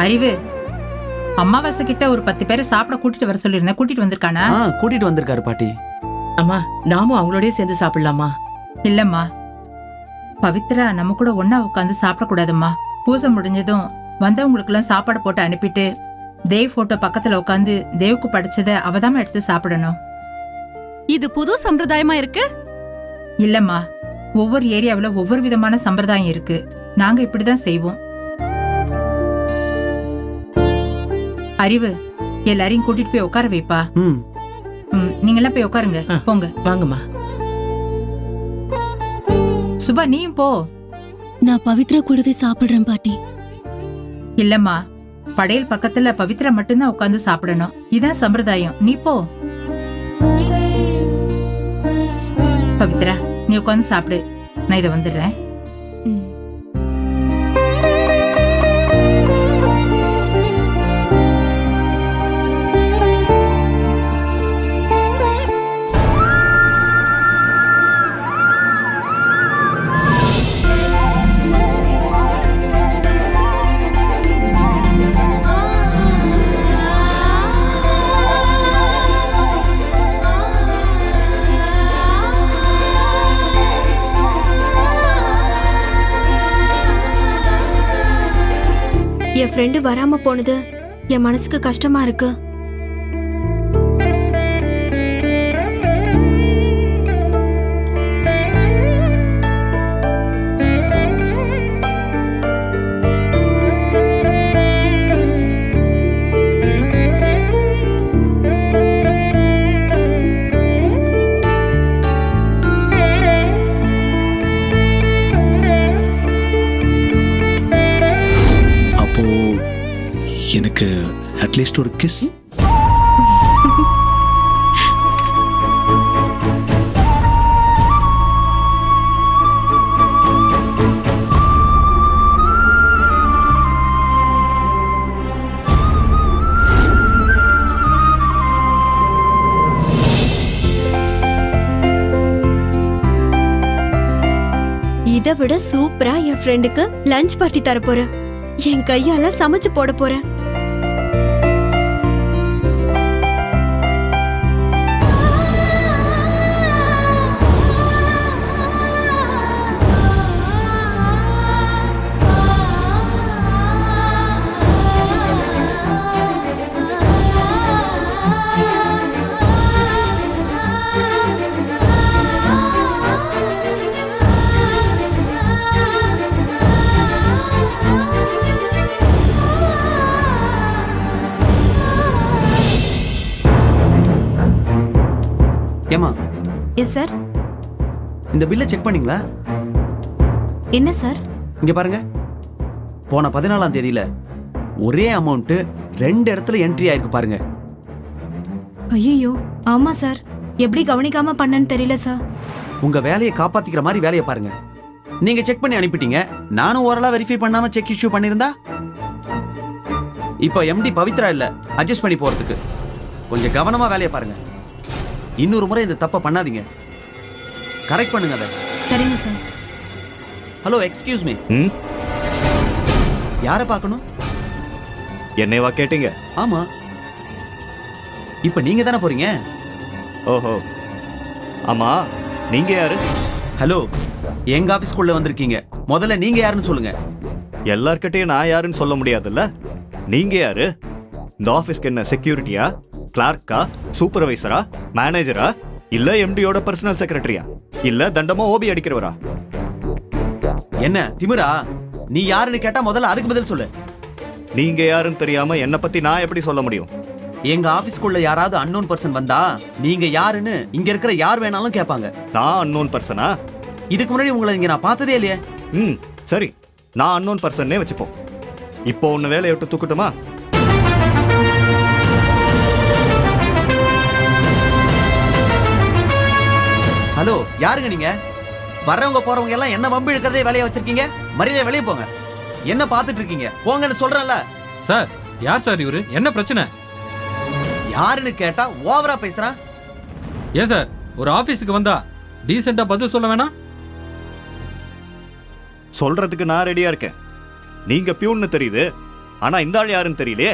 அறிவு, அம்மாவாசை கிட்ட ஒரு 10 பேரை சாப்பிட கூட்டிட்டு வர சொல்லிருந்தேன். கூட்டிட்டு வந்திருக்கானா? கூட்டிட்டு வந்திருக்காரு பாட்டி. அம்மா, நாமும் அவங்களோடய சேர்ந்து சாப்பிடலாமா? இல்லம்மா, பவித்ரா நம்ம கூட ஒன்னா உட்காந்து சாப்பிடக்கூடாதும்மா. பூஜை முடிஞ்சதும் வந்தவங்களுக்கு எல்லாம் சாப்பாடு போட்டு அனுப்பிட்டு தேவ் போட்டோ பக்கத்துல உட்காந்து தேவுக்கு படிச்சத அவதாம எடுத்து சாப்பிடணும். இது புது சம்பிரதாயமா இருக்கு? இல்லம்மா, ஒவ்வொரு ஏரியாவுல ஒவ்வொரு விதமான சம்பிரதாயம் இருக்கு. நாங்க இப்படிதான் செய்வோம். அறிவு, எல்லாரையும் கூட்டிட்டு போய் உட்கார வைப்பா. நீங்க எல்லாம் போய் உட்காருங்க. போங்க. வாங்கம்மா. சுபா, நீயும் போ. நான் பவித்ரா கூடவே சாப்பிடுறேன் பாட்டி. இல்லம்மா, படையல் பக்கத்துல பவித்ரா மட்டும்தான் உட்காந்து சாப்பிடணும். இதான் சம்பிரதாயம். நீ போ. பவித்ரா, நீ உட்காந்து சாப்பிடு. நான் இதை வந்துடுறேன். என் ஃப்ரெண்டு வராம போனது என் மனசுக்கு கஷ்டமா இருக்கு. எனக்கு அட்லீஸ்ட் ஒரு கிஸ். இதை விட சூப்பரா என் ஃப்ரெண்டுக்கு லஞ்ச் பார்ட்டி தர போறேன். என் கையால சமைச்சு போட போறேன். ஏமா? Yes sir. இந்த பில்லை செக் பண்ணீங்களா? என்ன சார்? இங்க பாருங்க, போன 14ஆம் தேதியில ஒரே அமௌண்ட் 2 இடத்துல என்ட்ரி ஆயிருக்கு பாருங்க. ஐயோ, ஆமா சார். எப்படி கவனிக்காம பண்ணன்னு தெரியல சார். உங்க வேலையை காப்பாத்திக்கிற மாதிரி வேலையை பாருங்க. நீங்க செக் பண்ணி அனுப்பிட்டீங்க, நானும் ஓரளவு வெரிஃபை பண்ணாம செக் இஷ்யூ பண்ணிருந்தா இப்போ எம்டி பவித்ரா இல்ல அட்ஜஸ்ட் பண்ணி போறதுக்கு. கொஞ்சம் கவனமா வேலையை பாருங்க. இன்னொரு முறை இந்த தப்பை பண்ணாதீங்க. கரெக்ட் பண்ணுங்க அதை. சரிங்க சார். Hello, excuse me. யாரை பார்க்கணும்? என்னைவா கேட்டீங்க? ஆமா, இப்ப நீங்க தானே போறீங்க. ஓஹோ, ஆமா. நீங்க யாரு? ஹலோ, எங்க ஆபீஸ்க்குள்ள வந்திருக்கீங்க. முதல்ல நீங்க யாருன்னு சொல்லுங்க. எல்லார்கிட்டயும் நான் யாருன்னு சொல்ல முடியாதுல்ல. நீங்க யாரு? இந்த ஆபீஸ்க்கு என்ன செக்யூரிட்டியா, கிளார்க்கா, சூப்பர்வைசரா, மேனேஜரா, இல்ல எம்டியோட பர்சனல் செக்ரட்டரியா, இல்ல தண்டமா ஓபி அடிக்கிறவரா? என்ன திமிரா? நீ யாருன்னு கேட்டா முதல்ல அதுக்கு பதில் சொல்லு. நீங்க யாருன்னு தெரியாம என்ன பத்தி நான் எப்படி சொல்ல முடியும்? எங்க ஆபீஸ்க்குள்ள யாராவது அன்னோன் பர்சன் வந்தா நீங்க யாருன்னு இங்க இருக்கிற யார் வேணாலும் கேட்பாங்க. நான் அன்னோன் பர்சனா? இதுக்கு முன்னாடி உங்களை இங்க நான் பார்த்ததே இல்லையே. சரி, நான் அன்னோன் பர்சன்னே வச்சுப்போம். இப்போ ஒன்னு வேலையை விட்டு தூக்கட்டுமா? ஹலோ, யாருங்க நீங்க? வர்றவங்க போறவங்க எல்லாம் என்ன வம்பு இழுக்கிறதே வேலையை வச்சிருக்கீங்க. மரியாதை வெளியே போங்க. என்ன பார்த்துட்டு இருக்கீங்க? போங்கன்னு சொல்றேன்ல. சார், யார் சார் இவரு? என்ன பிரச்சனை? யாருன்னு கேட்டா ஓவரா பேசுறான். ஏன் சார், ஒரு ஆபீஸுக்கு வந்தா டீசெண்டா பதில் சொல்ல வேணாம்? சொல்றதுக்கு நான் ரெடியா இருக்கேன். நீங்க பியூன்னு தெரியுது. ஆனா இந்த ஆள் யாருன்னு தெரியலையே.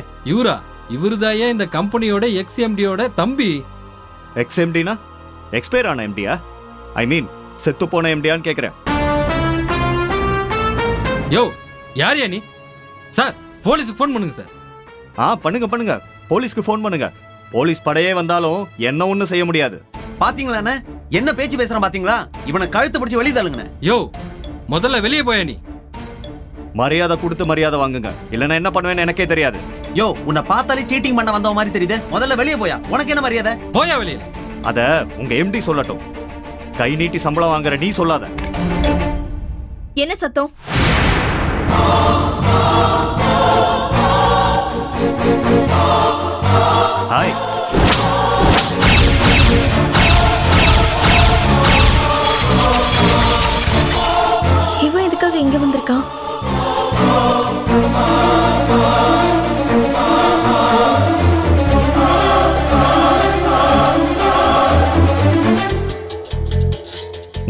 இவருதாயே இந்த கம்பெனியோட எக்ஸ்எம்டியோட தம்பி. எக்ஸ்எம்டினா எக்ஸ்பயர் ஆன எம்டியா? ஐ மீன் செத்து போன எம்டியான்னு கேக்குறேன். யோ யாரியா நீ? சார் போலீஸுக்கு ஃபோன் பண்ணுங்க சார். பண்ணுங்க போலீஸ்க்கு ஃபோன் பண்ணுங்க. போலீஸ் படையே வந்தாலும் என்ன ஒண்ணும் செய்ய முடியாது. பாத்தீங்களா என்ன பேச்சு பேசுறான் பாத்தீங்களா? இவனை கழுத்து பிடிச்சி வெளியே தள்ளுங்க. யோ முதல்ல வெளியே போயா நீ. மரியாதை கொடுத்து மரியாதை வாங்குங்க, இல்லைன்னா என்ன பண்ணுவேன்னு எனக்கே தெரியாது. யோ உன்னை பார்த்தாலே சீட்டிங் பண்ண வந்த மாதிரி தெரியுது. முதல்ல வெளியே போயா. உனக்கு என்ன மரியாதை? போயா வெளியே. அத உங்க எம்டி சொல்லட்டும். கை நீட்டி சம்பளம் வாங்குற நீ சொல்லாத. என்ன சத்தம்? ஹாய். இவன் எதுக்காக இங்க வந்திருக்கான்?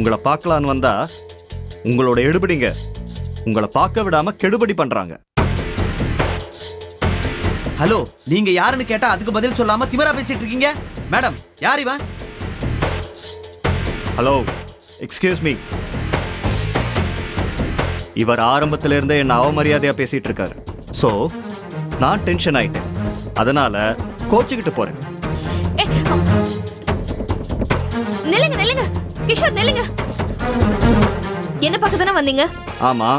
உங்களை பார்க்கலான்னு வந்தா உங்களோட எடுபடிங்க உங்களை பார்க்க விடாம கெடுபடி பண்றாங்க. ஹலோ, நீங்க யாருன்னு கேட்டா அதுக்கு பதில் சொல்லாம திமிரா பேசிட்டு இருக்கீங்க. மேடம் யார் இவன்? Hello, excuse me. இவர் ஆரம்பத்துல இருந்தே என்ன அவமரியாதையா பேசிட்டு இருக்காரு. சோ நான் டென்ஷன் ஆயிட்டேன், அதனால கோச்சிக்கிட்டு போறேன். நில்லுங்க நில்லுங்க கிஷோர், நில்லுங்க. என்ன பார்க்க தானே வந்தீங்க? ஆமா,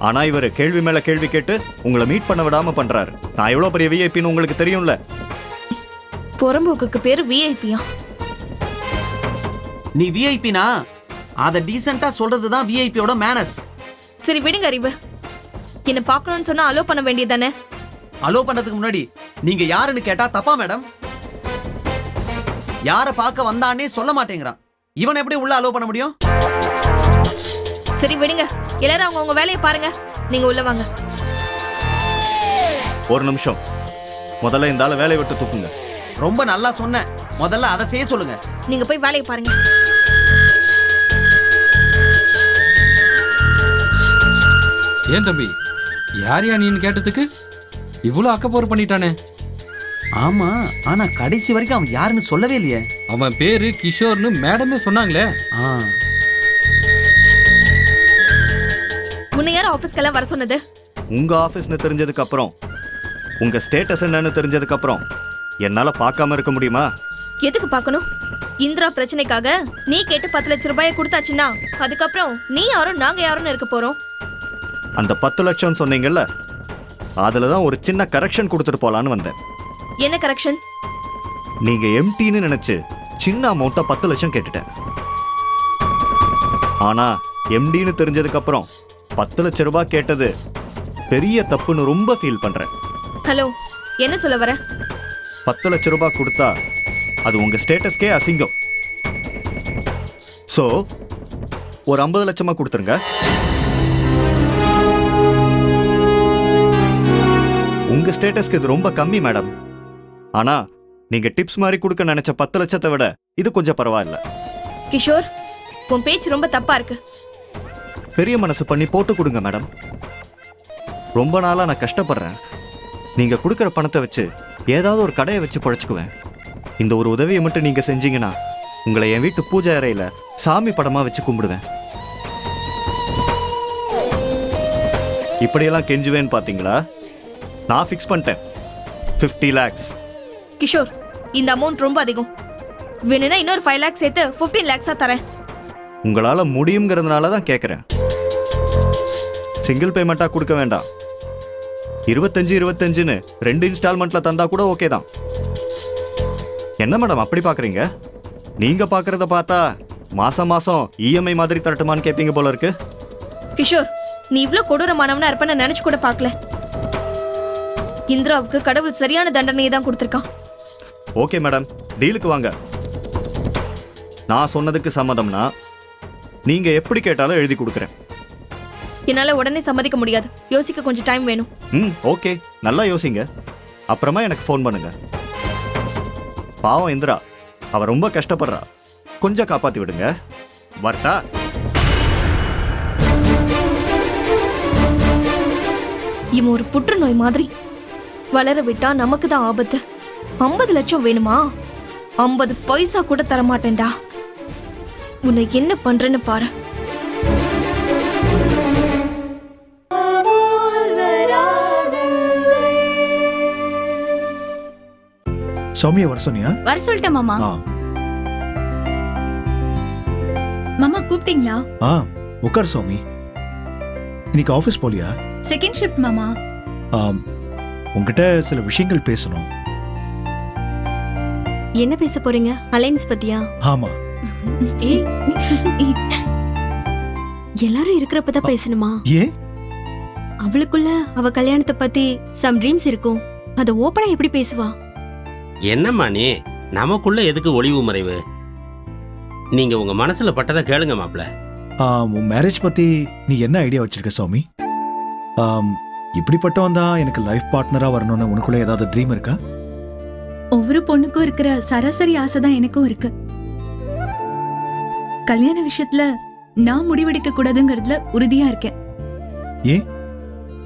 ஆனா இவர் கேள்வி மேல கேள்வி கேட்டு உங்களை மீட் பண்ண விடாம பண்றாரு. நான் எவ்வளவு பெரிய விஐபின்னு உங்களுக்கு தெரியும்ல. புறம்போக்குக்கு பேரு விஐபியா? நீ விஐபினா அத டீசென்ட்டா சொல்றதுதான் விஐபியோட மேனர்ஸ். சரி விடுங்க அறிவு. என்ன பார்க்கணும்னு சொன்னா அலோ பண்ண வேண்டியதானே? அலோ பண்ணதுக்கு முன்னாடி நீங்க யாருன்னு கேட்டா தப்பா மேடம்? யார பார்க்க வந்தானே சொல்ல மாட்டேங்கிறான். இவன் எப்படி உள்ள அலோ பண்ண முடியும்? சரி விடுங்க, எல்லாரும் அவங்க வேலையை பாருங்க. நீங்க உள்ள வாங்க. ஒரு நிமிஷம், முதல்ல இந்த ஆளை வேலையை விட்டு தூக்குங்க. ரொம்ப நல்லா சொன்ன, முதல்ல அதை செய்ய சொல்லுங்க. நீங்க போய் வேலையை பாருங்க. ஏன் தம்பி, யாரியா நீன்னு கேட்டதுக்கு இவ்வளவு அக்கப்போர் பண்ணிட்டானே? ஆமா, ஆனா கடைசி வரைக்கும் அவன் யாருன்னு சொல்லவே இல்லையே. அவன் பேரு கிஷோர்னு மேடமே சொன்னாங்களே. உன்னை யார் ஆபீஸ்க்கெல்லாம் வர சொன்னது? உங்க ஆபீஸ்னு தெரிஞ்சதுக்கு அப்புறம், உங்க ஸ்டேட்டஸ் என்னன்னு தெரிஞ்சதுக்கு அப்புறம் என்னால பார்க்காம இருக்க முடியுமா? எதுக்கு பார்க்கணும்? இந்திரா பிரச்சனைக்காக நீ கேட்டு 10 லட்சம் ரூபாயை கொடுத்தாச்சுன்னா அதுக்கப்புறம் நீ யாரும் நாங்க யாரும் இருக்க போறோம். அந்த 10 லட்சம் சொன்னீங்கல்ல, அதுலதான் ஒரு சின்ன கரெக்ஷன் கொடுத்துட்டு போலான்னு வந்தேன். என்ன கரெக்ஷன்? நீங்க எம்டின்னு நினைச்சு சின்ன அமௌண்ட்டா 10 லட்சம் கேட்டுட்டேன். ஆனா எம்டின்னு தெரிஞ்சதுக்கு அப்புறம் 10 லட்சம் ரூபாய் கேட்டது பெரிய தப்புன்னு ரொம்ப ஃபீல் பண்றேன். ஹலோ, என்ன சொல்ல வர? 10 லட்சம் ரூபாய் கொடுத்தா அது உங்க ஸ்டேட்டஸ்க்கே அசிங்கம். சோ ஒரு 50 லட்சமா கொடுத்துருங்க. உங்க ஸ்டேட்டஸ்க்கு இது ரொம்ப கம்மி மேடம். ஆனா நீங்க டிப்ஸ் மாதிரி கொடுக்க நினைச்ச 10 லட்சத்தை விட இது கொஞ்சம் பரவாயில்ல. கிஷோர், உன் பேச்சு ரொம்ப தப்பா இருக்கு. பெரிய மனசு பண்ணி போட்டு கொடுங்க மேடம். ரொம்ப நாளா நான் கஷ்டப்படுறேன். நீங்க கொடுக்குற பணத்தை வச்சு ஏதாவது ஒரு கடையை வச்சு பழச்சுக்குவேன். இந்த ஒரு உதவியை மட்டும் நீங்க செஞ்சீங்கன்னா உங்களை என் வீட்டு பூஜை அறையில சாமி படமா வச்சு கும்பிடுவேன். இப்படியெல்லாம் கெஞ்சுவேன்னு பாத்தீங்களா? நான் ஃபிக்ஸ் பண்ணிட்டேன், 50 lakhs. கிஷோர், இந்த அமௌண்ட் ரொம்ப அதிகம். வேணும்னா இன்னொரு 5 lakhs சேர்த்து 15 lakhs தரேன். உங்களால முடியுங்கிறதுனால தான் கேட்குறேன். சிங்கிள் பேமெண்ட்டா கொடுக்க வேண்டாம். 25-25ன்னு 2 இன்ஸ்டால்மெண்ட்ல தந்தா கூட ஓகே தான். என்ன மேடம் அப்படி பாக்குறீங்க? நீங்க பாக்குறத பார்த்தா மாசம் மாசம் இஎம்ஐ மாதிரி தரட்டுமான்னு கேட்பீங்க போல இருக்கு. கிஷோர், நீ இவ்ளோ கொடூரமானவனா இருப்பேன்னு நினைச்சு கூட பார்க்கல. இந்திராவுக்கு கடவுள் சரியான தண்டனையை தான் கொடுத்திருக்கான். ஓகே மேடம், டீலுக்கு வாங்க. நான் சொன்னதுக்கு சம்மதம்னா நீங்க எப்படி கேட்டாலும் எழுதி கொடுக்குறேன். என்னால உடனே சம்மதிக்க முடியாது. யோசிக்க கொஞ்சம் டைம் வேணும். ஓகே, நல்லா யோசிங்க. அப்புறமா எனக்கு ஃபோன் பண்ணுங்க. பாவம் இந்திரா, அவ ரொம்ப கஷ்டப்படுறா. கொஞ்சம் காப்பாத்தி விடுங்க. வரட்டா? இவன் ஒரு புற்றுநோய் மாதிரி. வளர விட்டா நமக்கு தான் ஆபத்து. 50 லட்சம் வேணுமா? 50 பைசா கூட தரமாட்டேன்டா. உன்னை என்ன பண்றேன்னு பாரு. சௌமியா வர சொன்னியா? வர சொல்லிட்டேன் மாமா. மாமா கூப்பிட்டீங்களா? உட்கார் சௌமி. இன்னைக்கு ஆபீஸ் போலியா? செகண்ட் ஷிஃப்ட் மாமா. உங்ககிட்ட சில விஷயங்கள் பேசணும். என்ன பேச போறீங்க? அலைன்ஸ் பத்தியா? ஆமா. எல்லாரும் இருக்கிறப்பதான் பேசணுமா? ஏன்? அவளுக்குள்ள அவ கல்யாணத்தை பத்தி சம் ட்ரீம்ஸ் இருக்கும். அத ஓபனா எப்படி பேசுவா? என்னம்மா நீ நமக்குள்ள எதுக்கு ஒளிவு மறைவு? நீங்க உங்க மனசுல பட்டதை கேளுங்க மாப்ள. உன் மேரேஜ் பத்தி நீ என்ன ஐடியா வச்சிருக்க சௌமி? இப்படிப்பட்டவன் தான் எனக்கு லைஃப் பார்ட்னரா வரணும்னு உனக்குள்ள ஏதாவது ட்ரீம் இருக்கா? ஒவ்வொரு பொண்ணுக்கும் இருக்கிற சராசரி ஆசை தான் எனக்கும் இருக்கு. கல்யாண விஷயத்துல நான் முடிவெடுக்க கூடாதுங்கிறதுல உறுதியா இருக்கேன். ஏன்?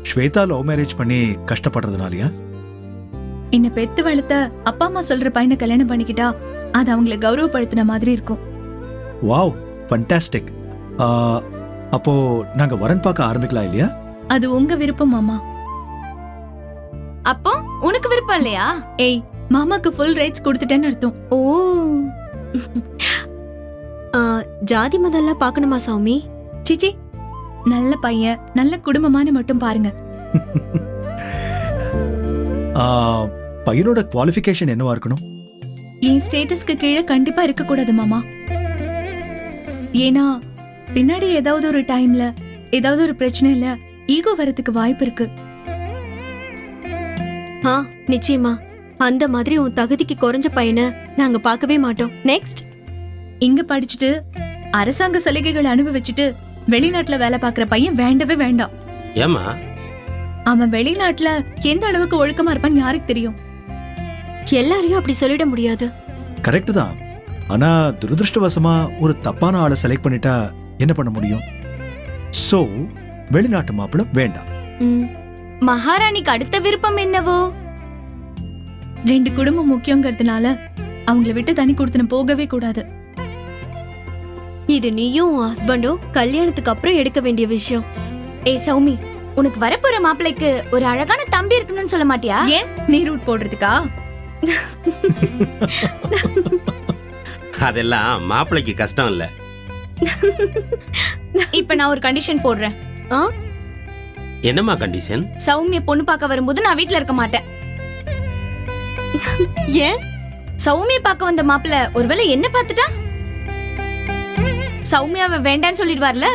ஸ்வேதா லவ் மேரேஜ் பண்ணி கஷ்டப்படுறதுனாலயா? என்ன பெத்து வளர்த்த அப்பா அம்மா சொல்ற பையனை கல்யாணம் பண்ணிக்கிட்டா அது அவங்களை கௌரவப்படுத்தின மாதிரி இருக்கும். Wow, fantastic. அப்போ நாங்க வரன் பார்க்க ஆரம்பிக்கலாம் இல்லையா? அது உங்க விருப்பம் மாமா. அப்போ உனக்கு விருப்பம் இல்லையா? ஏய், மாமாக்கு ஃபுல் ரைட்ஸ் கொடுத்துட்டேன்னு அர்த்தம். ஓ, ஜாதி மதம்லாம் பார்க்கணுமா சௌமி? சிச்சி, நல்ல பையன் நல்ல குடும்பமான மட்டும் பாருங்க. பையனோட குவாலிஃபிகேஷன் என்னவா இருக்கணும்? என் ஸ்டேட்டஸ்க்கு கீழே கண்டிப்பா இருக்க கூடாது மாமா. ஏன்னா பின்னாடி ஏதாவது ஒரு டைம்ல ஏதாவது ஒரு பிரச்சனைல ஈகோ வரதுக்கு வாய்ப்பு இருக்கு. நிச்சயமா அந்த மாதிரி உன் தகுதிக்கு குறைஞ்ச பையனை நாங்க பார்க்கவே மாட்டோம். நெக்ஸ்ட், இங்க படிச்சுட்டு அரசாங்க சலுகைகளை அனுபவிச்சுட்டு வெளிநாட்டுல வேலை பார்க்கிற பையன் வேண்டவே வேண்டாம். ஏமா? அவன் வெளிநாட்டுல எந்த அளவுக்கு ஒழுக்கமா இருப்பான்னு யாருக்கு தெரியும்? எல்லாரையும் அப்படி சொல்லிட முடியாது. கரெக்ட் தான். ஆனா துரதிருஷ்டவசமா ஒரு தப்பான ஆளை செலக்ட் பண்ணிட்டா என்ன பண்ண முடியும்? சோ வெளிநாட்டு மாப்பிள்ள வேண்டாம். மகாராணிக்கு அடுத்த விருப்பம் என்னவோ? 2 குடும்பம் முக்கியங்கிறதுனால அவங்கள விட்டு தனி கொடுத்துன போகவே கூடாது. இது நீயும் ஹஸ்பண்டும் கல்யாணத்துக்கு அப்புறம் எடுக்க வேண்டிய விஷயம். ஏய் சௌமி, உனக்கு வரப்போற மாப்பிள்ளைக்கு ஒரு அழகான தம்பி இருக்கணும்னு சொல்ல மாட்டியா? ஏன் நீ ரூட் போடுறதுக்கா? அதெல்லாம் மாப்பிள்ளைக்கு கஷ்டம் இல்ல. இப்ப நான் ஒரு கண்டிஷன் போடுறேன். என்னம்மா கண்டிஷன்? சௌமிய பொண்ணு பார்க்க வரும்போது நான் வீட்ல இருக்க மாட்டேன். ஏன்? சௌமிய பார்க்க வந்த மாப்பிள்ளை ஒருவேளை என்ன பார்த்துட்டா சௌமியாவை வேண்டான்னு சொல்லிடுவார்ல.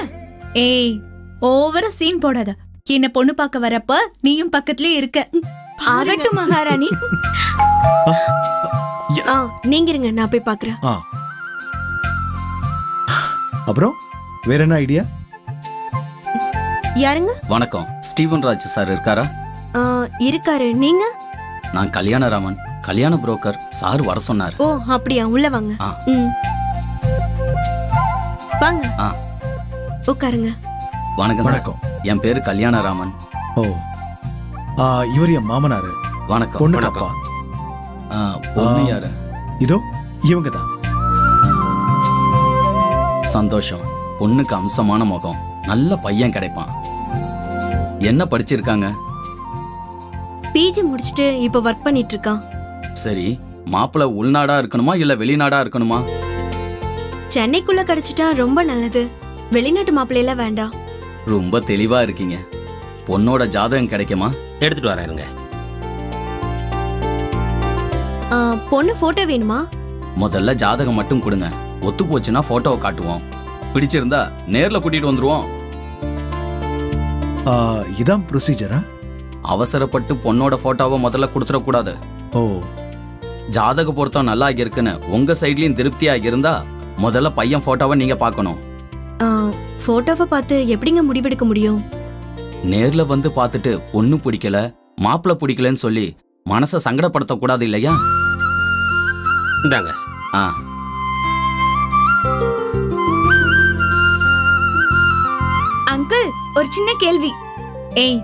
ஏய், ஓவரா சீன் போடாத. என்ன பொண்ணு பார்க்க வரப்ப நீயும் பக்கத்துலயே இருக்க. ஆகட்டும் மகாராணி. நீங்க இருங்க, நான் போய் பாக்குறேன். அப்புறம் வேற என்ன ஐடியா? யாருங்க? வணக்கம், ஸ்டீவன் ராஜ் சார் இருக்காரா? இருக்காரு. நீங்க? நான் கல்யாணராமன், கல்யாண புரோக்கர். சார் வர சொன்னார். ஓ அப்படியா, உள்ள வாங்க. வாங்க, உட்காருங்க. வணக்கம் சார். என் பேரு கல்யாணராமன். ஓ, இவர் என் மாமனாரு. வணக்கம். பொண்ணு அப்பா. பொண்ணு யாரு? இதோ இவங்க தான். சந்தோஷம். பொண்ணுக்கு அம்சமான முகம், நல்ல பையன் கிடைப்பான். என்ன படிச்சிருக்காங்க? பிஜி முடிச்சிட்டு இப்ப ஒர்க் பண்ணிட்டு இருக்கான். சரி, மாப்பிள்ளை உள்நாடா இருக்கணுமா இல்ல வெளிநாடா இருக்கணுமா? சென்னைக்குள்ள கிடைச்சிட்டா ரொம்ப நல்லது. வெளிநாட்டு மாப்பிள்ளையில வேண்டாம். ரொம்ப தெளிவா இருக்கீங்க. பொண்ணோட ஜாதகம் கிடைக்குமா? எடுத்துட்டு வரேங்க. பொண்ணு போட்டோ வேணுமா? முதல்ல ஜாதகம் மட்டும் கொடுங்க. ஒத்து போச்சுன்னா போட்டோவை காட்டுவோம். பிடிச்சிருந்தா நேர்ல கூட்டிட்டு வந்துருவோம். இதான் ப்ரொசீஜரா? அவசரப்பட்டு பொண்ணோட போட்டோவை முதல்ல கொடுத்துட கூடாது. ஓ, ஜாதக பொருத்தம் நல்லா இருக்குன்னு உங்க சைட்லயும் திருப்தியா இருந்தா முதல்ல பையன் போட்டோவை நீங்க பார்க்கணும். போட்டோவை பார்த்து எப்படிங்க முடிவெடுக்க முடியும்? நேர்ல வந்து பார்த்துட்டு பொண்ணு பிடிக்கல மாப்பிள்ளை பிடிக்கலன்னு சொல்லி மனசை சங்கடப்படுத்த கூடாது இல்லையா? இந்தாங்க. அங்கிள், ஒரு சின்ன கேள்வி. ஏய்,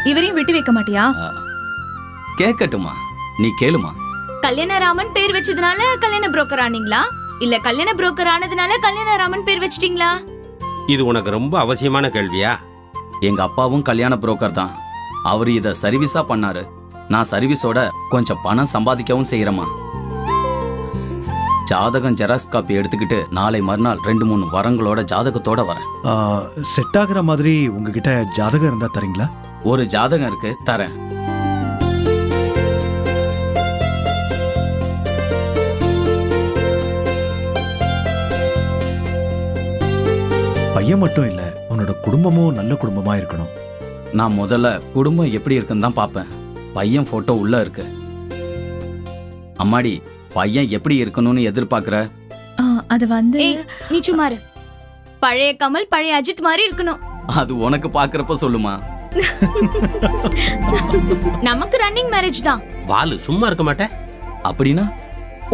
இவரையும் விட்டு வைக்க மாட்டியா? கேட்கட்டுமா, நீ கேளுமா. கல்யாணராமன் பேர் வச்சதுனால கல்யாண புரோக்கர் ஆனீங்களா, இல்ல கல்யாண புரோக்கர் ஆனதுனால கல்யாணராமன் பேர் வச்சிட்டீங்களா? இது உனக்கு ரொம்ப அவசியமான கேள்வியா? எங்க அப்பாவும் கல்யாண புரோக்கர் தான். அவரு இத சர்வீஸா பண்ணாரு. நான் சர்வீஸோட கொஞ்சம் பணம் சம்பாதிக்கவும் செய்யறேமா. ஜாதகம் ஜெராக்ஸ் காப்பி எடுத்துக்கிட்டு நாளை மறுநாள் 2-3 வரங்களோட ஜாதகத்தோட வரேன். செட் ஆகுற மாதிரி உங்ககிட்ட ஜாதகம் இருந்தா தரீங்களா? ஒரு ஜாதகம் இருக்கு, தரேன். பையன் மட்டும் இல்ல, உன்னோட குடும்பமும் நல்ல குடும்பமா இருக்கணும். நான் முதல்ல குடும்பம் எப்படி இருக்குன்னு தான் பார்ப்பேன். பையன் போட்டோ உள்ள இருக்கு. அம்மாடி, பையன் எப்படி இருக்கணும்னு எதிர்பார்க்கிற? அது வந்து நீ சும்மா இரு. பழைய கமல் பழைய அஜித் மாதிரி இருக்கணும். அது உனக்கு பாக்குறப்ப சொல்லுமா. நமக்கு ரன்னிங் மேரேஜ் தான். வாலு சும்மா இருக்க மாட்டேன். அப்படின்னா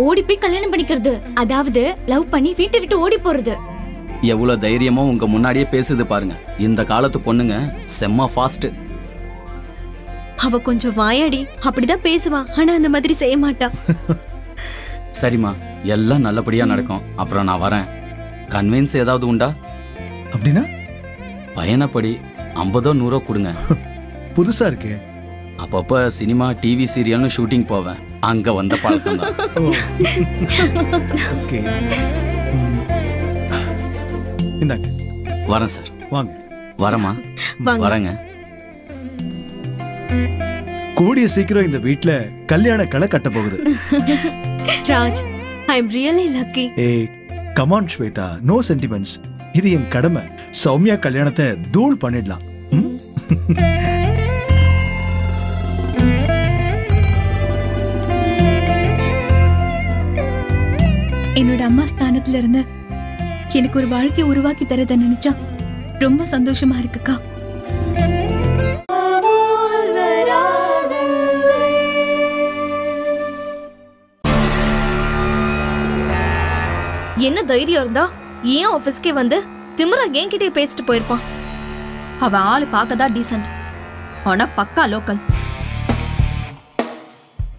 ஓடி போய் கல்யாணம் பண்ணிக்கிறது, அதாவது லவ் பண்ணி வீட்டை விட்டு ஓடி போறது. எவ்வளவு தைரியமா உங்க முன்னாடியே பேசுது பாருங்க. இந்த காலத்து பொண்ணுங்க செம்ம ஃபாஸ்ட். அவ கொஞ்சம் வாயாடி, அப்படிதான் பேசுவா, ஆனா அந்த மாதிரி செய்ய மாட்டா. சரிம்மா, எல்லாம் நல்லபடியா நடக்கும். அப்புறம் நான் வரேன். கன்வின்ஸ் ஏதாவது உண்டா? அப்படின்னா பயணப்படி 50-100 கொடுங்க. புதுசா இருக்கு. அப்பப்ப சினிமா டிவி சீரியல்னு ஷூட்டிங் போவேன். அங்க வந்த பழக்கம் தான். ஓகே, இந்தாங்க. வரேன் சார். வாங்க. வரமா, வரேங்க. கூடிய சீக்கிரம் இந்த வீட்ல கல்யாண களை கட்ட போகுது. Raj, I am really lucky. ஏய், come on Shweta, no sentiments. இது என் கடமை. சௌமியா கல்யாணத்தை தூள் பண்ணிடலாம். என்னோட அம்மா ஸ்தானத்துல இருந்து எனக்கு ஒரு வாழ்க்கை உருவாக்கி தரத நினைச்சா ரொம்ப சந்தோஷமா இருக்குக்கா. என்ன தைரியம் இருந்தா ஏன் ஆபீஸ்க்கே வந்து திமிரா என்கிட்டயே பேசிட்டு போயிருப்பான். அவன் ஆளு பார்க்கதான் டீசன்ட், ஆனா பக்கா லோக்கல்.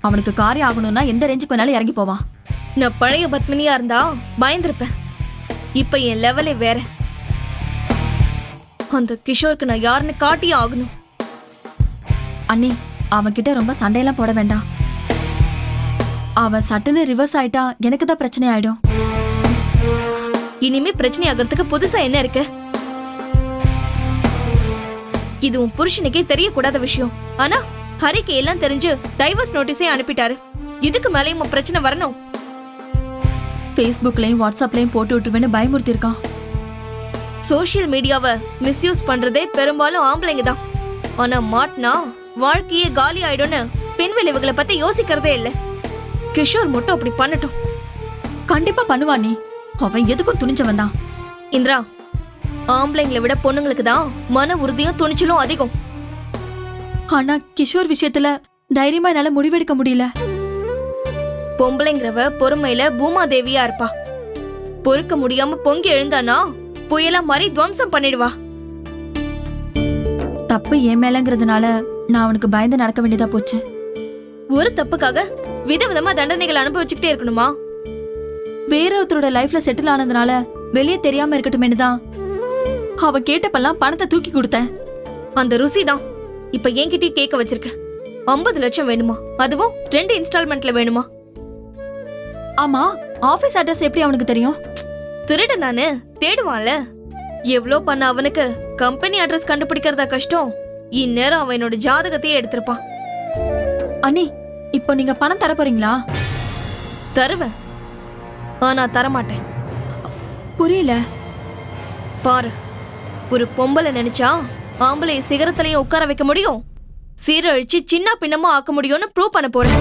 அவனுக்கு காரியம் ஆகணும்னா எந்த ரேஞ்சுக்கு வேணாலும் இறங்கி போவான். நான் பழைய பத்மினியா இருந்தா பயந்துருப்பேன். இப்ப என் லெவலே வேற. அந்த கிஷோருக்கு நான் யாருன்னு காட்டியே ஆகணும். அண்ணி, அவன்கிட்ட ரொம்ப சண்டையெல்லாம் போட வேண்டாம். அவன் சட்டுன்னு ரிவர்ஸ் ஆயிட்டா எனக்கு தான் பிரச்சனை ஆயிடும். இனிமே பிரச்சனை ஆகிறதுக்கு புதுசா என்ன இருக்கு? இது உன் புருஷனுக்கே தெரியக்கூடாத விஷயம். ஆனா ஹரிக்கு எல்லாம் தெரிஞ்சு டைவர்ஸ் நோட்டீஸே அனுப்பிட்டாரு. இதுக்கு மேலேயும் பிரச்சனை வரணும். ஃபேஸ்புக்லயும் வாட்ஸ்அப்லயும் போட்டு விட்டுருவேன்னு பயமுறுத்தி இருக்கான். சோசியல் மீடியாவை மிஸ்யூஸ் பண்றதே பெரும்பாலும் ஆம்பளைங்க தான். ஆனா மாட்னா வாழ்க்கையே காலி ஆயிடும்னு பெண் விளைவுகளை பத்தி யோசிக்கிறதே இல்ல. கிஷோர் மட்டும் அப்படி பண்ணட்டும். கண்டிப்பா பண்ணுவா. நீ அவன் எதுக்கும் துணிஞ்சவன் தான். இந்திரா, ஆம்பளைங்களை விட பொண்ணுங்களுக்கு தான் மன உறுதியும் துணிச்சலும் அதிகம். ஆனா கிஷோர் விஷயத்துல தைரியமா என்னால முடிவெடுக்க முடியல. பொம்பளைங்கிறவ பொறுமையில பூமாதேவியா இருப்பா. பொறுக்க முடியாம பொங்கி எழுந்தானா புயலா மாதிரி துவம்சம் பண்ணிடுவா. தப்பு என் மேலங்கிறதுனால நான் அவனுக்கு பயந்து நடக்க வேண்டியதா போச்சு. ஒரு தப்புக்காக விதவிதமா தண்டனைகள் அனுபவிச்சுக்கிட்டே இருக்கணுமா? வேற ஒருத்தரோட லைஃப்ல செட்டில் ஆனதுனால வெளியே தெரியாம இருக்கட்டுமேனு தான் அவ கேட்டப்பெல்லாம் பணத்தை தூக்கி கொடுத்தேன். அந்த ருசி தான் இப்ப என்கிட்டயும் கேட்க வச்சிருக்க. 50 லட்சம் வேணுமா? அதுவும் 2 இன்ஸ்டால்மெண்ட்ல வேணுமா? ஆமா, ஆபீஸ் அட்ரஸ் எப்படி அவனுக்கு தெரியும்? திருடன் தானே, தேடுவான்ல. எவ்வளோ பண்ண அவனுக்கு கம்பெனி அட்ரஸ் கண்டுபிடிக்கிறதா கஷ்டம். இந்நேரம் அவனோட ஜாதகத்தையே எடுத்திருப்பான். அண்ணி, இப்போ நீங்க பணம் தர போறீங்களா? தருவேன், ஆனா தரமாட்டேன். புரியல. பாரு, ஒரு பொம்பளை நினைச்சா ஆம்பளை சிகரத்திலையும் உட்கார வைக்க முடியும், சீரழிச்சு சின்ன பின்னமா ஆக்க முடியும்னு ப்ரூவ் பண்ண போறேன்.